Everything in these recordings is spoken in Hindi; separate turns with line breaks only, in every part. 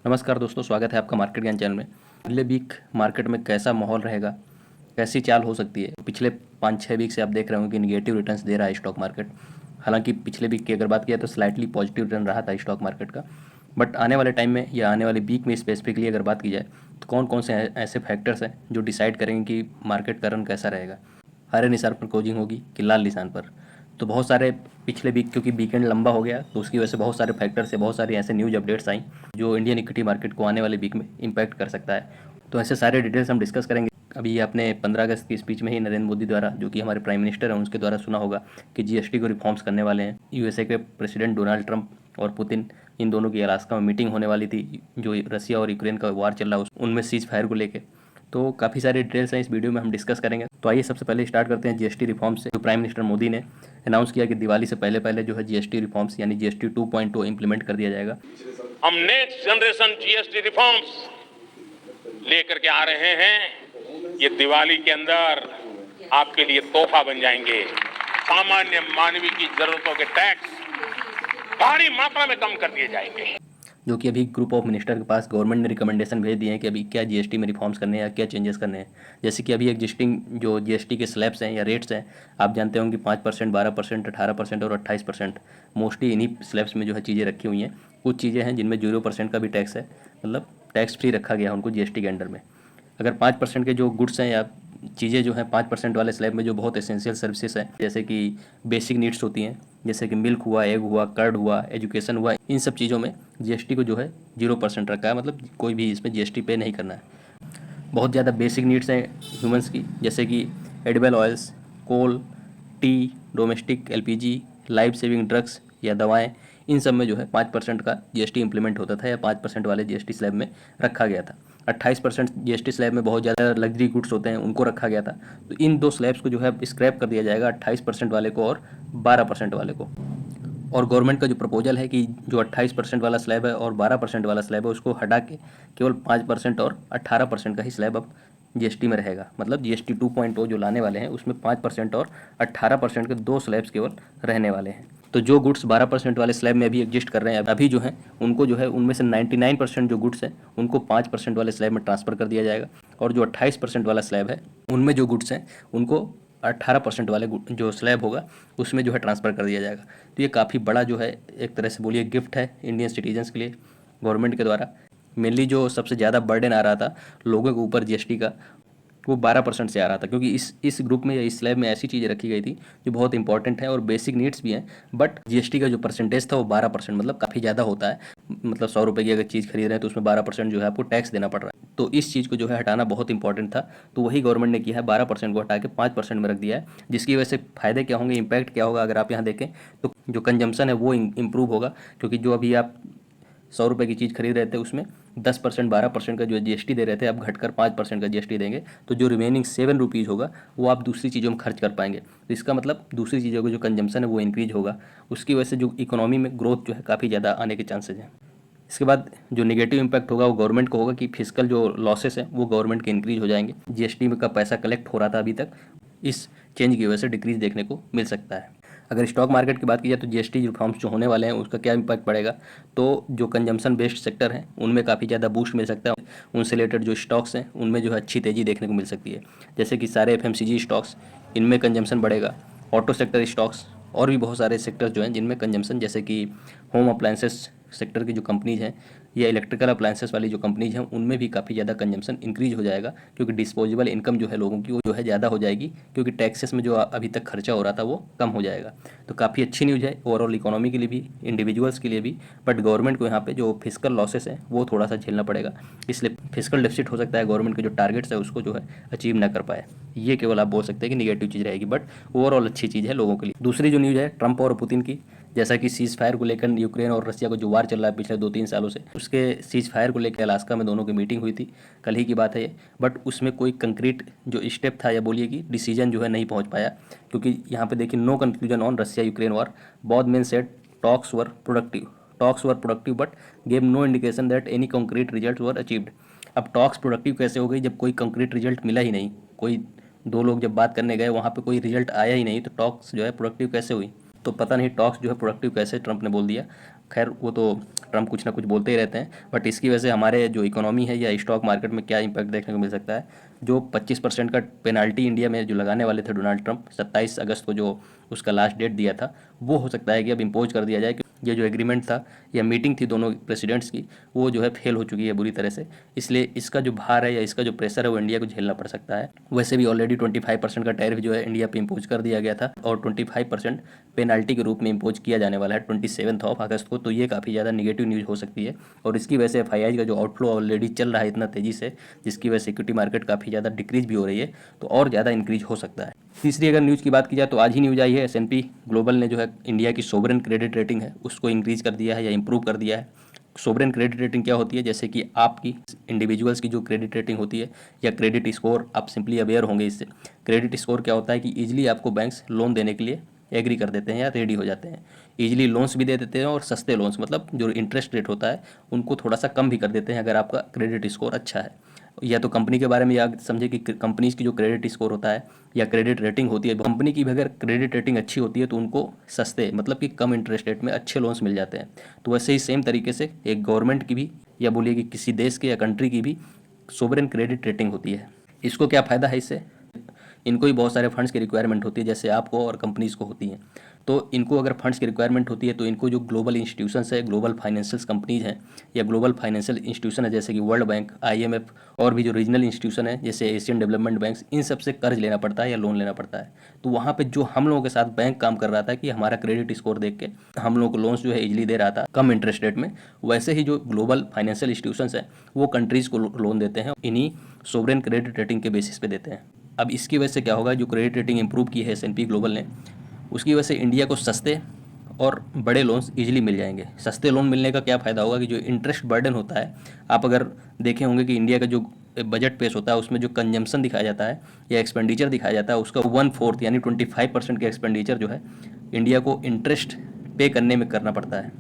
नमस्कार दोस्तों, स्वागत है आपका मार्केट ज्ञान चैनल में। अगले वीक मार्केट में कैसा माहौल रहेगा, कैसी चाल हो सकती है। पिछले 5-6 वीक से आप देख रहे हो कि निगेटिव रिटर्न्स दे रहा है स्टॉक मार्केट। हालांकि पिछले वीक की अगर बात किया तो स्लाइटली पॉजिटिव रिटर्न रहा था स्टॉक मार्केट का। बट आने वाले टाइम में या आने वाले वीक में स्पेसिफिकली अगर बात की जाए तो कौन कौन से ऐसे फैक्टर्स हैं जो डिसाइड करेंगे कि मार्केट का रन कैसा रहेगा। हरे निशान पर क्लोजिंग होगी कि लाल निशान पर। तो बहुत सारे पिछले वीक क्योंकि वीकेंड लंबा हो गया तो उसकी वजह से बहुत सारे फैक्टर से बहुत सारी ऐसे न्यूज़ अपडेट्स आई जो इंडियन इक्विटी मार्केट को आने वाले वीक में इम्पैक्ट कर सकता है। तो ऐसे सारे डिटेल्स हम डिस्कस करेंगे। अभी आपने 15 अगस्त की स्पीच में ही नरेंद्र मोदी द्वारा, जो कि हमारे प्राइम मिनिस्टर हैं, उसके द्वारा सुना होगा कि जीएसटी को रिफॉर्म्स करने वाले हैं। यूएसए के प्रेसिडेंट डोनाल्ड ट्रंप और पुतिन, इन दोनों की अलास्का में मीटिंग होने वाली थी। जो रसिया और यूक्रेन का वार चल रहा है उनमें सीज फायर को लेकर। तो काफ़ी सारी डिटेल्स हैं इस वीडियो में हम डिस्कस करेंगे। तो आइए सबसे पहले स्टार्ट करते हैं जीएसटी रिफॉर्म्स से। जो प्राइम मिनिस्टर मोदी ने अनाउंस किया कि दिवाली से पहले पहले जो है जीएसटी रिफॉर्म्स यानी जीएसटी 2.0 इंप्लीमेंट कर दिया जाएगा।
हम नेक्स्ट जनरेशन जीएसटी रिफॉर्म्स लेकर के आ रहे हैं। ये दिवाली के अंदर आपके लिए तोहफा बन जाएंगे। सामान्य मानवीय की जरूरतों के टैक्स भारी मात्रा में कम कर दिए जाएंगे।
जो कि अभी ग्रुप ऑफ मिनिस्टर के पास गवर्नमेंट ने रिकमेंडेशन भेज दिए हैं कि अभी क्या जीएसटी में रिफॉर्म्स करने हैं या क्या चेंजेस करने हैं। जैसे कि अभी एग्जिस्टिंग जो जीएसटी के स्लैब्स हैं या रेट्स हैं, आप जानते होंगे 5%, 12%, 18% और 28%। मोस्टली इन्हीं स्लैब्स में जो है चीज़ें रखी हुई हैं। कुछ चीज़ें हैं जिनमें 0% का भी टैक्स है, मतलब टैक्स फ्री रखा गया है उनको जीएसटी के अंडर में। अगर 5% के जो गुड्स हैं या चीज़ें जो हैं 5% वाले स्लैब में, जो बहुत एसेंशियल सर्विसेज हैं जैसे कि बेसिक नीड्स होती हैं, जैसे कि मिल्क हुआ, एग हुआ, कर्ड हुआ, एजुकेशन हुआ, इन सब चीज़ों में जीएसटी को जो है 0% रखा है। मतलब कोई भी इसमें जीएसटी पे नहीं करना है। बहुत ज़्यादा बेसिक नीड्स हैं ह्यूमंस की, जैसे कि edible oils, coal, tea, domestic LPG, life saving drugs या दवाएं, इन सब में जो है 5% का जीएसटी इंप्लीमेंट होता था या 5% वाले जीएसटी स्लैब में रखा गया था। 28% जीएसटी स्लैब में बहुत ज़्यादा लग्जरी गुड्स होते हैं, उनको रखा गया था। तो इन दो स्लैब्स को जो है स्क्रैप कर दिया जाएगा, 28% वाले को और 12% वाले को। और गवर्नमेंट का जो प्रपोजल है कि जो 28% वाला स्लैब है और 12% वाला स्लैब है उसको हटा के केवल 5% और 18% का ही स्लैब अब जीएसटी में रहेगा। मतलब जीएसटी 2.0 जो लाने वाले हैं उसमें 5% और 18% के दो स्लैब्स केवल रहने वाले हैं। तो जो गुड्स 12% वाले स्लैब में अभी एग्जिस्ट कर रहे हैं अभी जो है उनको जो है उनमें से 99% जो गुड्स हैं उनको 5% वाले स्लैब में ट्रांसफ़र कर दिया जाएगा। और जो 28% वाला स्लैब है उनमें जो गुड्स हैं उनको 18% वाले जो स्लैब होगा उसमें जो है ट्रांसफ़र कर दिया जाएगा। तो ये काफ़ी बड़ा जो है एक तरह से बोलिए गिफ्ट है इंडियन सिटीजन्स के लिए गवर्नमेंट के द्वारा। मेनली जो सबसे ज़्यादा बर्डन आ रहा था लोगों के ऊपर जीएसटी का, वो 12% से आ रहा था, क्योंकि इस ग्रुप में या इस स्लैब में ऐसी चीज़ें रखी गई थी जो बहुत इंपॉर्टेंट है और बेसिक नीड्स भी हैं। बट जीएसटी का जो परसेंटेज था वो 12%, मतलब काफ़ी ज़्यादा होता है। मतलब 100 रुपये की अगर चीज़ खरीद रहे हैं तो उसमें 12% जो है आपको टैक्स देना पड़ रहा है। तो इस चीज़ को जो है हटाना बहुत इंपॉर्टेंट था। तो वही गवर्नमेंट ने किया है, 12% को हटा के 5% में रख दिया है। जिसकी वजह से फ़ायदे क्या होंगे, इम्पैक्ट क्या होगा, अगर आप यहाँ देखें तो जो कंजम्पशन है वो इम्प्रूव होगा। क्योंकि जो अभी आप 100 रुपये की चीज़ खरीद रहे थे उसमें 10%, 12% का जो जीएसटी दे रहे थे, अब घटकर 5% का जीएसटी देंगे। तो जो रिमेनिंग 7 रुपीज़ होगा वो आप दूसरी चीज़ों में खर्च कर पाएंगे। तो इसका मतलब दूसरी चीज़ों का जो कंजम्पशन है वो इंक्रीज होगा। उसकी वजह से जो इकोनॉमी में ग्रोथ जो है काफ़ी ज़्यादा आने के चांसेज हैं। इसके बाद जो नेगेटिव इम्पैक्ट होगा वो गवर्नमेंट को होगा कि फिजिकल जो लॉसेस हैं वो गवर्नमेंट के इंक्रीज हो जाएंगे। जीएसटी में का पैसा कलेक्ट हो रहा था अभी तक, इस चेंज की वजह से डिक्रीज देखने को मिल सकता है। अगर स्टॉक मार्केट की बात की जाए तो जीएसटी रिफॉर्म्स जो होने वाले हैं उसका क्या इम्पैक्ट पड़ेगा, तो जो कंजम्पशन बेस्ड सेक्टर हैं उनमें काफ़ी ज़्यादा बूस्ट मिल सकता है। उनसे रिलेटेड जो स्टॉक्स हैं उनमें जो है अच्छी तेज़ी देखने को मिल सकती है। जैसे कि सारे एफएमसीजी स्टॉक्स, इनमें कंजम्पशन बढ़ेगा। ऑटो सेक्टर स्टॉक्स और भी बहुत सारे सेक्टर्स जो हैं जिनमें कंजम्पशन, जैसे कि होम अप्लायंसेस सेक्टर की जो कंपनीज हैं या इलेक्ट्रिकल अप्लायंसेस वाली जो कंपनीज हैं उनमें भी काफ़ी ज़्यादा कंजम्पशन इंक्रीज हो जाएगा। क्योंकि डिस्पोजेबल इनकम जो है लोगों की वो जो है ज़्यादा हो जाएगी, क्योंकि टैक्सेस में जो अभी तक खर्चा हो रहा था वो कम हो जाएगा। तो काफ़ी अच्छी न्यूज़ है ओवरऑल इकोनॉमी के लिए भी, इंडिविजुअल्स के लिए भी। बट गवर्नमेंट को यहाँ पे जो फिजिकल लॉसेस है वो थोड़ा सा झेलना पड़ेगा, इसलिए फिजिकल डेफिसिट हो सकता है गवर्नमेंट के जो टारगेट्स है उसको जो है अचीव ना कर पाए। ये केवल आप बोल सकते हैं कि निगेटिव चीज़ रहेगी, बट ओवरऑल अच्छी चीज़ है लोगों के लिए। दूसरी जो न्यूज़ है ट्रंप और पुतिन की, जैसा कि सीज फायर को लेकर यूक्रेन और रसिया को जो वार चल रहा है पिछले 2-3 सालों से, उसके सीज फायर को लेकर अलास्का में दोनों की मीटिंग हुई थी, कल ही की बात है ये। बट उसमें कोई कंक्रीट जो स्टेप था या बोलिए कि डिसीजन जो है नहीं पहुंच पाया। क्योंकि यहाँ पे देखिए no conclusion on Russia Ukraine war, both men said talks were productive but gave no indication that any concrete result were achieved. अब टॉक्स प्रोडक्टिव कैसे हो गई जब कोई कंक्रीट रिजल्ट मिला ही नहीं? कोई दो लोग जब बात करने गए वहाँ पे कोई रिजल्ट आया ही नहीं, तो टॉक्स जो है प्रोडक्टिव कैसे हुई? तो पता नहीं टॉक्स जो है प्रोडक्टिव कैसे ट्रंप ने बोल दिया। खैर वो तो ट्रम्प कुछ ना कुछ बोलते ही रहते हैं, बट इसकी वजह से हमारे जो इकोनॉमी है या स्टॉक मार्केट में क्या इम्पैक्ट देखने को मिल सकता है। जो 25% का पेनाल्टी इंडिया में जो लगाने वाले थे डोनाल्ड ट्रंप 27 अगस्त को, जो उसका लास्ट डेट दिया था, वो हो सकता है कि अब इम्पोज कर दिया जाए कि ये जो एग्रीमेंट था या मीटिंग थी दोनों प्रेसिडेंट्स की, वो जो है फेल हो चुकी है बुरी तरह से। इसलिए इसका जो भार है या इसका जो प्रेशर है वो इंडिया को झेलना पड़ सकता है। वैसे भी ऑलरेडी 25% का टैरिफ जो है इंडिया पे इम्पोज कर दिया गया था और 25% पेनाल्टी के रूप में इम्पोज किया जाने वाला है 27 अगस्त को। तो ये काफ़ी ज़्यादा निगेटिव न्यूज़ हो सकती है और इसकी वजह से FII का जो आउटफ्लो ऑलरेडी चल रहा है इतना तेज़ी से, जिसकी वजह से इक्विटी मार्केट काफ़ी ज़्यादा डिक्रीज भी हो रही है, तो और ज़्यादा इंक्रीज हो सकता है। तीसरी अगर न्यूज़ की बात की जाए तो आज ही न्यूज़ आई है, S&P ग्लोबल ने जो है इंडिया की सोवरेन क्रेडिट रेटिंग है उसको इंक्रीज कर दिया है या इंप्रूव कर दिया है। सोवरेन क्रेडिट रेटिंग क्या होती है, जैसे कि आपकी इंडिविजुअल्स की जो क्रेडिट रेटिंग होती है या क्रेडिट स्कोर, आप सिंपली अवेयर होंगे इससे। क्रेडिट स्कोर क्या होता है कि ईजिली आपको बैंक्स लोन देने के लिए एग्री कर देते हैं या रेडी हो जाते हैं, ईजिली लोन्स भी दे देते हैं और सस्ते लोन्स, मतलब जो इंटरेस्ट रेट होता है उनको थोड़ा सा कम भी कर देते हैं अगर आपका क्रेडिट स्कोर अच्छा है। या तो कंपनी के बारे में याद समझे कि कंपनीज की जो क्रेडिट स्कोर होता है या क्रेडिट रेटिंग होती है, कंपनी की भी अगर क्रेडिट रेटिंग अच्छी होती है तो उनको सस्ते, मतलब कि कम इंटरेस्ट रेट में अच्छे लोन्स मिल जाते हैं। तो वैसे ही सेम तरीके से एक गवर्नमेंट की भी, या बोलिए कि किसी देश के या कंट्री की भी सोवरेन क्रेडिट रेटिंग होती है। इसको क्या फ़ायदा है इससे, इनको ही बहुत सारे फंड्स की रिक्वायरमेंट होती है जैसे आपको और कंपनीज़ को होती हैं। तो इनको अगर फंड्स की रिक्वायरमेंट होती है तो इनको जो ग्लोबल इंस्टीट्यूशंस है, ग्लोबल फाइनेंशियल कंपनीज हैं या ग्लोबल फाइनेंशियल इंस्टीट्यूशन है जैसे कि वर्ल्ड बैंक, IMF और भी जो रीजनल इंस्टीट्यूशन है जैसे एशियन डेवलपमेंट बैंक, इन सब से कर्ज लेना पड़ता है या लोन लेना पड़ता है। तो वहाँ पर जो हम लोगों के साथ बैंक काम कर रहा था कि हमारा क्रेडिट स्कोर देख के हम लोगों को लोन्स जो है इजली दे रहा था कम इंटरेस्ट रेट में, वैसे ही जो ग्लोबल फाइनेंशियल इंस्टीट्यूशंस हैं वो कंट्रीज़ को लोन देते हैं, इन्हीं सोवरेन क्रेडिट रेटिंग के बेसिस पे देते हैं। अब इसकी वजह से क्या होगा, जो क्रेडिट रेटिंग इंप्रूव की है S&P ग्लोबल ने, उसकी वजह से इंडिया को सस्ते और बड़े लोन्स इजीली मिल जाएंगे। सस्ते लोन मिलने का क्या फ़ायदा होगा कि जो इंटरेस्ट बर्डन होता है, आप अगर देखे होंगे कि इंडिया का जो बजट पेश होता है उसमें जो कंजम्पशन दिखाया जाता है या एक्सपेंडिचर दिखाया जाता है, उसका 1/4 यानी 25% के एक्सपेंडिचर जो है इंडिया को इंटरेस्ट पे करने में करना पड़ता है।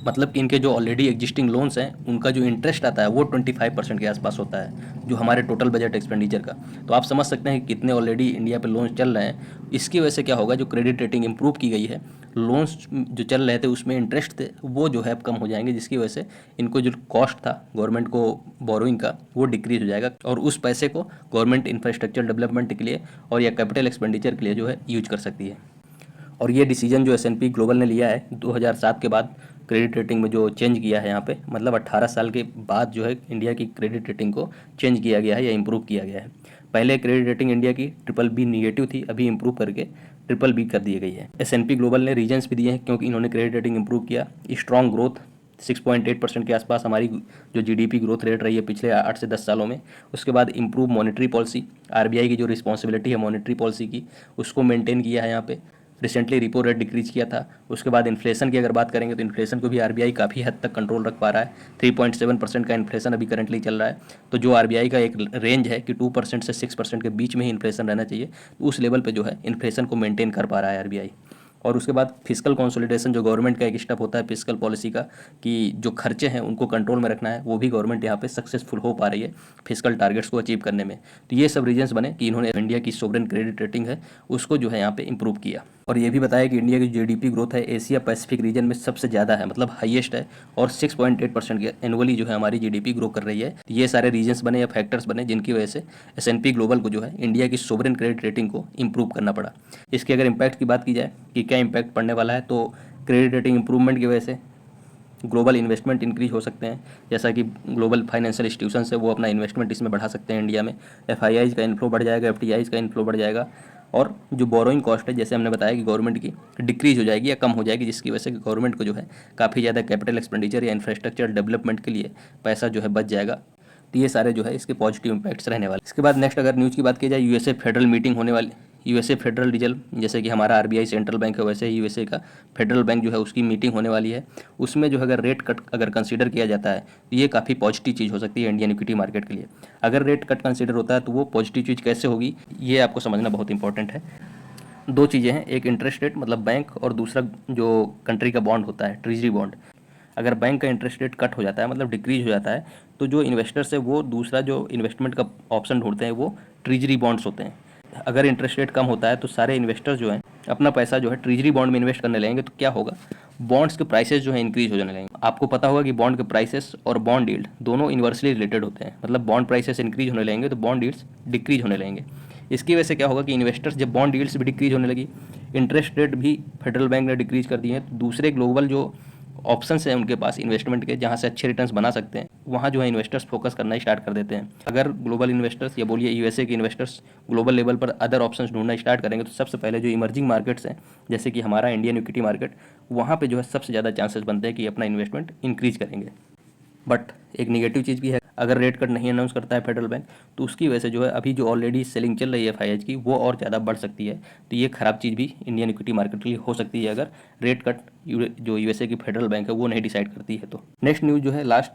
मतलब कि इनके जो ऑलरेडी एग्जिस्टिंग लोन्स हैं उनका जो इंटरेस्ट आता है वो 25% के आसपास होता है जो हमारे टोटल बजट एक्सपेंडिचर का। तो आप समझ सकते हैं कि कितने ऑलरेडी इंडिया पे लोन्स चल रहे हैं। इसकी वजह से क्या होगा, जो क्रेडिट रेटिंग इंप्रूव की गई है, लोन्स जो चल रहे थे उसमें इंटरेस्ट थे वो जो है अब कम हो जाएंगे, जिसकी वजह से इनको जो कॉस्ट था गवर्नमेंट को बोरोइंग का वो डिक्रीज हो जाएगा और उस पैसे को गवर्नमेंट इंफ्रास्ट्रक्चर डेवलपमेंट के लिए और या कैपिटल एक्सपेंडिचर के लिए जो है यूज कर सकती है। और ये डिसीजन जो S&P ग्लोबल ने लिया है 2007 के बाद क्रेडिट रेटिंग में जो चेंज किया है यहाँ पे, मतलब 18 साल के बाद जो है इंडिया की क्रेडिट रेटिंग को चेंज किया गया है या इम्प्रूव किया गया है। पहले क्रेडिट रेटिंग इंडिया की BBB निगेटिव थी, अभी इम्प्रूव करके BBB कर दी गई है। S&P ग्लोबल ने रीजन्स भी दिए हैं क्योंकि इन्होंने क्रेडिट रेटिंग इंप्रूव किया। स्ट्रॉन्ग ग्रोथ 6.8% के आसपास हमारी जो GDP ग्रोथ रेट रही है पिछले 8 से 10 सालों में। उसके बाद इम्प्रूव मॉनेटरी पॉलिसी, RBI की जो रिस्पॉन्सिबिलिटी है मॉनेटरी पॉलिसी की उसको मेंटेन किया है यहाँ पे। रिसेंटली रिपो रेट डिक्रीज किया था। उसके बाद इन्फ्लेशन की अगर बात करेंगे तो इन्फ्लेशन को भी RBI काफ़ी हद तक कंट्रोल रख पा रहा है। 3.7% का इन्फ्लेशन अभी करंटली चल रहा है। तो जो RBI का एक रेंज है कि 2% से 6% के बीच में ही इन्फ्लेशन रहना चाहिए, तो उस लेवल पे जो है इन्फ्लेशन को मेंटेन कर पा रहा है RBI। और उसके बाद फिजिकल कंसोलिडेशन जो गवर्नमेंट का एक स्टेप होता है फिजिकल पॉलिसी का, कि जो खर्चे हैं उनको कंट्रोल में रखना है, वो भी गवर्नमेंट यहाँ पे सक्सेसफुल हो पा रही है फिजिकल टारगेट्स को अचीव करने में। तो ये सब रीजंस बने कि इन्होंने इंडिया की सोवरेन क्रेडिट रेटिंग है उसको जो है यहाँ पे इंप्रूव किया। और ये भी बताया कि इंडिया की GDP ग्रोथ है एशिया पैसिफिक रीजन में सबसे ज़्यादा है, मतलब हाईएस्ट है, और 6.8% के एनुअली जो है हमारी GDP ग्रो कर रही है। तो ये सारे रीजन्स बने या फैक्टर्स बने जिनकी वजह से S&P ग्लोबल को जो है इंडिया की सोवरेन क्रेडिट रेटिंग को इंप्रूव करना पड़ा। इसके अगर इम्पैक्ट की बात की जाए कि क्या इम्पैक्ट पड़ने वाला है, तो क्रेडिट रेटिंग इंप्रूवमेंट की वजह से ग्लोबल इन्वेस्टमेंट इंक्रीज हो सकते हैं, जैसा कि ग्लोबल फाइनेंशियल इंस्टीट्यूशन है वो अपना इन्वेस्टमेंट इसमें बढ़ा सकते हैं इंडिया में। FIIs का इन्फ्लो बढ़ जाएगा, FDIs का इन्फ्लो बढ़ जाएगा, और जो बोरोइंग कॉस्ट है जैसे हमने बताया कि गवर्नमेंट की डिक्रीज हो जाएगी या कम हो जाएगी, जिसकी वजह से गवर्नमेंट को जो है काफ़ी ज़्यादा कैपिटल एक्सपेंडिचर या इंफ्रास्ट्रक्चर डेवलपमेंट के लिए पैसा जो है बच जाएगा। तो ये सारे जो है इसके पॉजिटिव इंपैक्ट्स रहने वाले। इसके बाद नेक्स्ट अगर न्यूज़ की बात की जाए, USA फेडरल मीटिंग होने वाली। USA फेडरल रिजर्व, जैसे कि हमारा RBI सेंट्रल बैंक है वैसे ही USA का फेडरल बैंक जो है उसकी मीटिंग होने वाली है। उसमें जो है अगर रेट कट अगर कंसीडर किया जाता है तो ये काफ़ी पॉजिटिव चीज़ हो सकती है इंडियन इक्विटी मार्केट के लिए। अगर रेट कट कंसीडर होता है तो वो पॉजिटिव चीज़ कैसे होगी ये आपको समझना बहुत इंपॉर्टेंट है। दो चीज़ें हैं, एक इंटरेस्ट रेट मतलब बैंक, और दूसरा जो कंट्री का बॉन्ड होता है ट्रेजरी बॉन्ड। अगर बैंक का इंटरेस्ट रेट कट हो जाता है मतलब डिक्रीज हो जाता है, तो जो इन्वेस्टर्स है वो दूसरा जो इन्वेस्टमेंट का ऑप्शन ढूंढते हैं वो ट्रेजरी बॉन्ड्स होते हैं। अगर इंटरेस्ट रेट कम होता है तो सारे इन्वेस्टर्स जो हैं अपना पैसा जो है ट्रेजरी बॉन्ड में इन्वेस्ट करने लगेंगे तो क्या होगा, बॉन्ड्स के प्राइसेस जो है इंक्रीज हो जाने लगेंगे। आपको पता होगा कि बॉन्ड के प्राइसेस और बॉन्ड यील्ड दोनों इन्वर्सली रिलेटेड होते हैं, मतलब बॉन्ड प्राइसेस इंक्रीज होने लगेंगे तो बॉन्ड यील्ड्स डिक्रीज होने लगेंगे। इसकी वजह से क्या होगा कि इन्वेस्टर्स, जब बॉन्ड यील्ड्स भी डिक्रीज होने लगी, इंटरेस्ट रेट भी फेडरल बैंक ने डिक्रीज कर दिए हैं, तो दूसरे ग्लोबल जो ऑप्शंस हैं उनके पास इन्वेस्टमेंट के, जहाँ से अच्छे रिटर्न्स बना सकते हैं, वहाँ जो है इन्वेस्टर्स फोकस करना स्टार्ट कर देते हैं। अगर ग्लोबल इन्वेस्टर्स या बोलिए यूएसए के इन्वेस्टर्स ग्लोबल लेवल पर अदर ऑप्शंस ढूंढना स्टार्ट करेंगे तो सबसे पहले जो इमर्जिंग मार्केट्स हैं, जैसे कि हमारा इंडियन इक्विटी मार्केट, वहाँ पे जो है सबसे ज़्यादा चांसेस बनते हैं कि अपना इन्वेस्टमेंट इंक्रीज करेंगे। बट एक निगेटिव चीज़ भी है, अगर रेट कट नहीं अनाउंस करता है फेडरल बैंक तो उसकी वजह से जो है अभी जो ऑलरेडी सेलिंग चल रही है एफआईआई की वो और ज़्यादा बढ़ सकती है। तो ये खराब चीज़ भी इंडियन इक्विटी मार्केट के लिए हो सकती है अगर रेट कट जो यूएसए की फेडरल बैंक है वो नहीं डिसाइड करती है। तो नेक्स्ट न्यूज़ जो है लास्ट,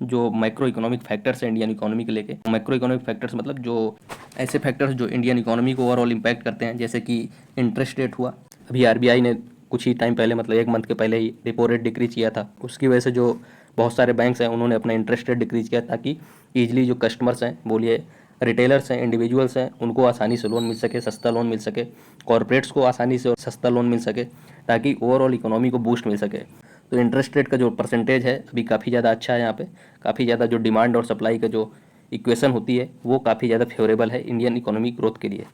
जो माइक्रो इकोनॉमिक फैक्टर्स हैं इंडियन इकोनॉमी के लेके। माइक्रो इकोनॉमिक फैक्टर्स मतलब जो ऐसे फैक्टर्स जो इंडियन इकोनॉमी को ओवरऑल इम्पैक्ट करते हैं, जैसे कि इंटरेस्ट रेट हुआ। अभी आरबीआई ने कुछ ही टाइम पहले, मतलब एक मंथ के पहले ही रेपो रेट डिक्रीज किया था। उसकी वजह से जो बहुत सारे बैंक्स हैं उन्होंने अपना इंटरेस्ट रेट डिक्रीज किया ताकि ईजिली जो कस्टमर्स हैं, बोलिए रिटेलर्स हैं, इंडिविजुअल्स हैं, उनको आसानी से लोन मिल सके, सस्ता लोन मिल सके, कॉर्पोरेट्स को आसानी से सस्ता लोन मिल सके, ताकि ओवरऑल इकोनॉमी को बूस्ट मिल सके। तो इंटरेस्ट रेट का जो परसेंटेज है अभी काफ़ी ज़्यादा अच्छा है, यहाँ पे काफ़ी ज़्यादा जो डिमांड और सप्लाई का जो इक्वेशन होती है वो काफ़ी ज़्यादा फेवरेबल है इंडियन इकोनॉमी ग्रोथ के लिए।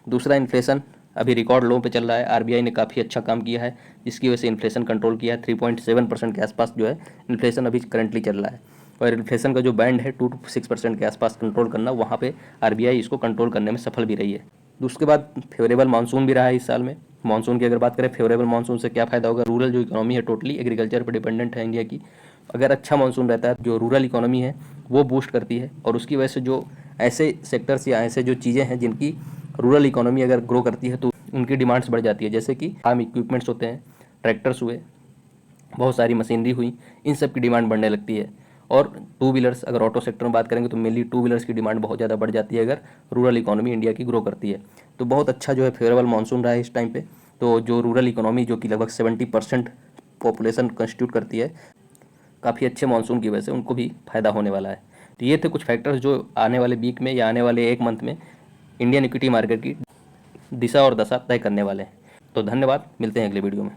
दूसरा, इन्फ्लेशन अभी रिकॉर्ड लो पे चल रहा है। आरबीआई ने काफ़ी अच्छा काम किया है जिसकी वजह से इन्फ्लेशन कंट्रोल किया है। 3.7% के आसपास जो है इन्फ्लेशन अभी करंटली चल रहा है, और इन्फ्लेशन का जो बैंड है 2 to 6% के आसपास कंट्रोल करना, वहाँ पे आरबीआई इसको कंट्रोल करने में सफल भी रही है। उसके बाद फेवरेबल मानसून भी रहा है इस साल में। मानसून की अगर बात करें, फेवरेबल मानसून से क्या फ़ायदा होगा, रूरल जो इकोनॉमी है टोटली एग्रीकल्चर पर डिपेंडेंट है इंडिया की। अगर अच्छा मानसून रहता है जो रूरल इकोनॉमी है वो बूस्ट करती है, और उसकी वजह से जो ऐसे सेक्टर्स या ऐसे जो चीज़ें हैं जिनकी रूरल इकोनॉमी अगर ग्रो करती है तो उनकी डिमांड्स बढ़ जाती है, जैसे कि फार्म इक्विपमेंट्स होते हैं, ट्रैक्टर्स हुए, बहुत सारी मशीनरी हुई, इन सब की डिमांड बढ़ने लगती है। और टू व्हीलर्स, अगर ऑटो सेक्टर में बात करेंगे तो मेनली टू व्हीलर्स की डिमांड बहुत ज़्यादा बढ़ जाती है अगर रूरल इकोनॉमी इंडिया की ग्रो करती है। तो बहुत अच्छा जो है फेवरेबल मानसून रहा है इस टाइम पे। तो जो रूरल इकोनॉमी जो कि लगभग 70% पॉपुलेशन कंस्टिट्यूट करती है, काफ़ी अच्छे मानसून की वजह से उनको भी फ़ायदा होने वाला है। तो ये थे कुछ फैक्टर्स जो आने वाले वीक में या आने वाले एक मंथ में इंडियन इक्विटी मार्केट की दिशा और दशा तय करने वाले हैं। तो धन्यवाद, मिलते हैं अगले वीडियो में।